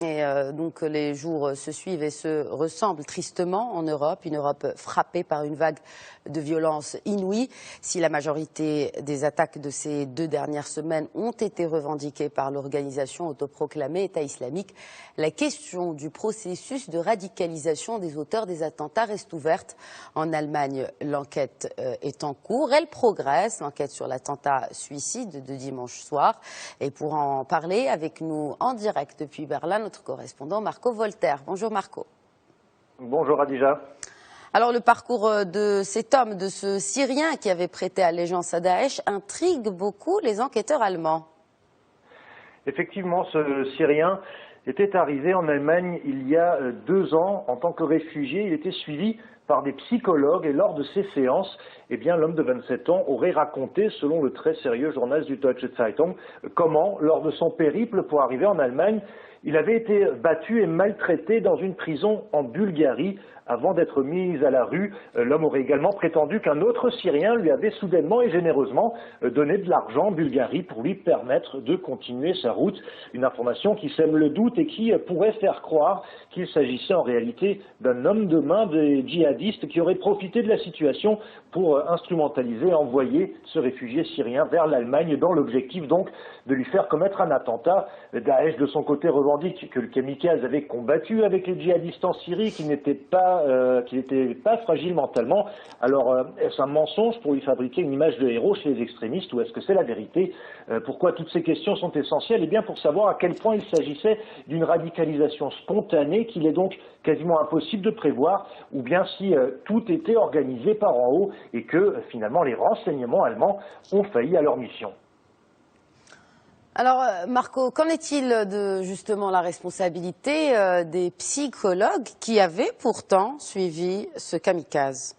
Et donc les jours se suivent et se ressemblent tristement en Europe, une Europe frappée par une vague de violence inouïe. Si la majorité des attaques de ces 2 dernières semaines ont été revendiquées par l'organisation autoproclamée État islamique, la question du processus de radicalisation des auteurs des attentats reste ouverte. En Allemagne, l'enquête est en cours, elle progresse, l'enquête sur l'attentat suicide de dimanche soir. Et pour en parler avec nous en direct depuis Berlin, notre correspondant Marco Voltaire. Bonjour Marco. Bonjour Adija. Alors le parcours de cet homme, de ce Syrien qui avait prêté allégeance à Daesh, intrigue beaucoup les enquêteurs allemands. Effectivement, ce Syrien était arrivé en Allemagne il y a 2 ans en tant que réfugié. Il était suivi par des psychologues et lors de ces séances, l'homme de 27 ans aurait raconté, selon le très sérieux journal du Deutsche Zeitung, comment, lors de son périple pour arriver en Allemagne, il avait été battu et maltraité dans une prison en Bulgarie avant d'être mis à la rue. L'homme aurait également prétendu qu'un autre Syrien lui avait soudainement et généreusement donné de l'argent en Bulgarie pour lui permettre de continuer sa route. Une information qui sème le doute et qui pourrait faire croire qu'il s'agissait en réalité d'un homme de main des djihadistes qui aurait profité de la situation pour instrumentaliser et envoyer ce réfugié syrien vers l'Allemagne dans l'objectif donc de lui faire commettre un attentat. Daesh de son côté revendique que le kamikaze avait combattu avec les djihadistes en Syrie, qu'il n'était pas fragile mentalement. Alors est-ce un mensonge pour lui fabriquer une image de héros chez les extrémistes ou est-ce que c'est la vérité? Pourquoi toutes ces questions sont essentielles? Eh bien pour savoir à quel point il s'agissait d'une radicalisation spontanée qu'il est donc quasiment impossible de prévoir, ou bien si tout était organisé par en haut et que finalement les renseignements allemands ont failli à leur mission. Alors Marco, qu'en est-il de justement la responsabilité des psychologues qui avaient pourtant suivi ce kamikaze?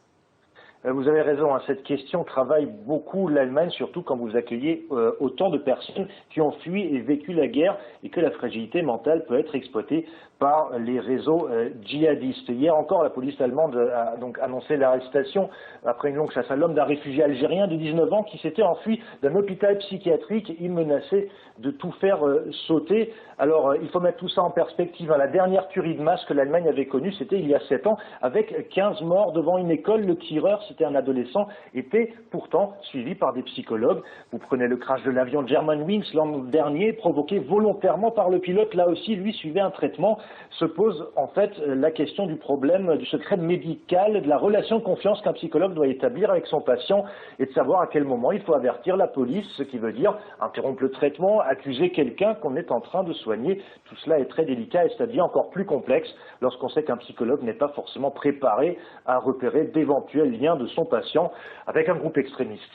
Vous avez raison, cette question travaille beaucoup l'Allemagne, surtout quand vous accueillez autant de personnes qui ont fui et vécu la guerre et que la fragilité mentale peut être exploitée par les réseaux djihadistes. Hier encore, la police allemande a donc annoncé l'arrestation, après une longue chasse à l'homme, d'un réfugié algérien de 19 ans qui s'était enfui d'un hôpital psychiatrique. Il menaçait de tout faire sauter. Alors, il faut mettre tout ça en perspective. La dernière tuerie de masse que l'Allemagne avait connue, c'était il y a 7 ans, avec 15 morts devant une école. Le tireur, c'était un adolescent, était pourtant suivi par des psychologues. Vous prenez le crash de l'avion Germanwings l'an dernier, provoqué volontairement par le pilote. Là aussi, lui suivait un traitement. Se pose en fait la question du problème du secret médical, de la relation de confiance qu'un psychologue doit établir avec son patient et de savoir à quel moment il faut avertir la police, ce qui veut dire interrompre le traitement, accuser quelqu'un qu'on est en train de soigner. Tout cela est très délicat et ça devient encore plus complexe lorsqu'on sait qu'un psychologue n'est pas forcément préparé à repérer d'éventuels liens de son patient avec un groupe extrémiste.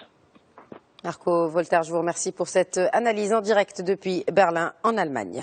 Marco Voltaire, je vous remercie pour cette analyse en direct depuis Berlin en Allemagne.